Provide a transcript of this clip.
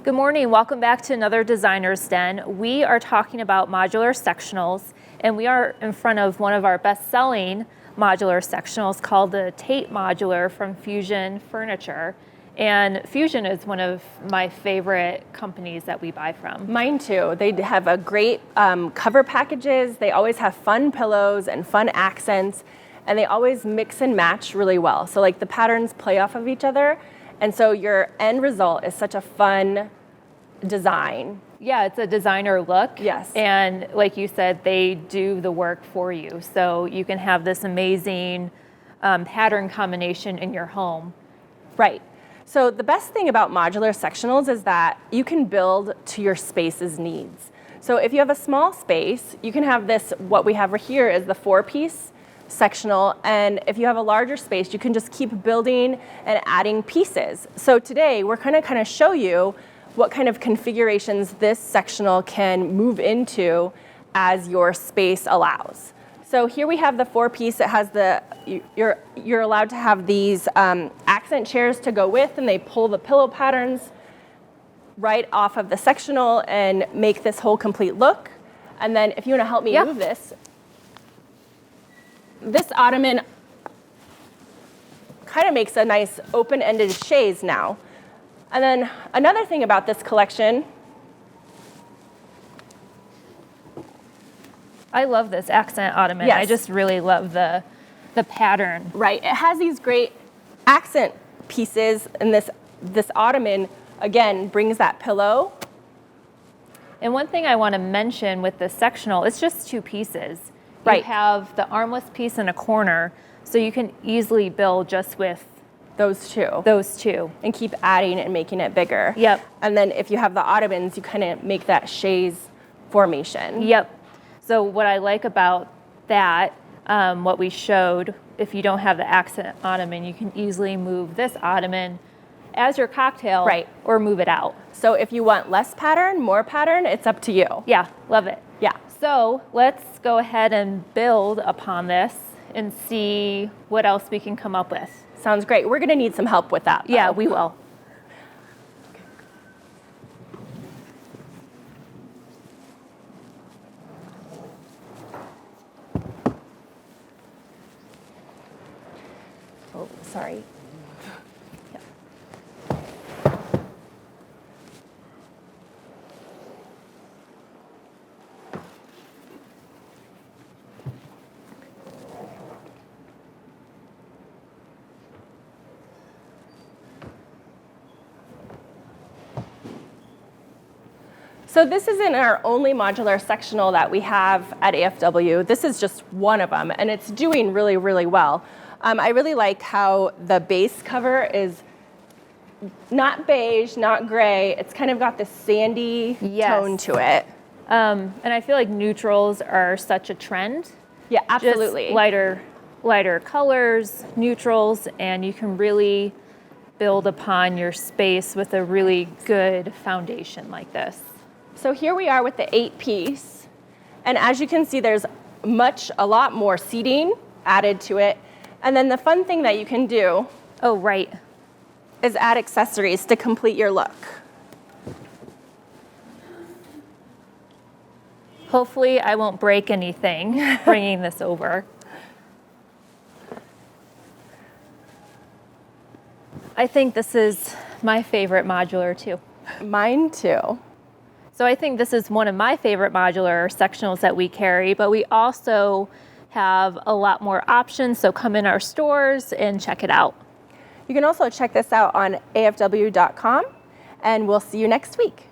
Good morning, welcome back to another Designer's Den. We are talking about modular sectionals, and we are in front of one of our best-selling modular sectionals called the Tate Modular from Fusion Furniture. And Fusion is one of my favorite companies that we buy from. Mine too. They have a great cover packages. They always have fun pillows and fun accents, and they always mix and match really well. So like the patterns play off of each other, and so your end result is such a fun design. Yeah, it's a designer look. Yes. And like you said, they do the work for you. So you can have this amazing pattern combination in your home. Right. So the best thing about modular sectionals is that you can build to your space's needs. So if you have a small space, you can have this, what we have right here is the 4-piece sectional. And if you have a larger space, you can just keep building and adding pieces. So today we're going to kind of show you what kind of configurations this sectional can move into as your space allows. So here we have the 4-piece. It has you're allowed to have these accent chairs to go with, and they pull the pillow patterns right off of the sectional and make this whole complete look. And then if you want to help me move this ottoman kind of makes a nice open-ended chaise now. And then another thing about this collection, I love this accent ottoman. Yes. I just really love the pattern. right? It has these great accent pieces, and this ottoman again brings that pillow. And one thing I want to mention with this sectional, it's just 2 pieces. Right. You have the armless piece in a corner, so you can easily build just with Those two. And keep adding and making it bigger. Yep. And then if you have the ottomans, you kind of make that chaise formation. Yep. So what I like about that, what we showed, if you don't have the accent ottoman, you can easily move this ottoman as your cocktail, Right. or move it out. So if you want less pattern, more pattern, it's up to you. Yeah, love it. Yeah. So let's go ahead and build upon this and see what else we can come up with. Sounds great. We're going to need some help with that, though. Yeah, we will. Oh, sorry. So this isn't our only modular sectional that we have at AFW. This is just one of them, and it's doing really, really well. I really like how the base cover is not beige, not gray. It's kind of got this sandy tone to it. And I feel like neutrals are such a trend. Yeah, absolutely. Just lighter colors, neutrals, and you can really build upon your space with a really good foundation like this. So here we are with the 8-piece, and as you can see, there's a lot more seating added to it. And then the fun thing that you can do is add accessories to complete your look. Hopefully I won't break anything bringing this over. I think this is my favorite modular too. Mine too. So I think this is one of my favorite modular sectionals that we carry, but we also have a lot more options, so come in our stores and check it out. You can also check this out on afw.com, and we'll see you next week.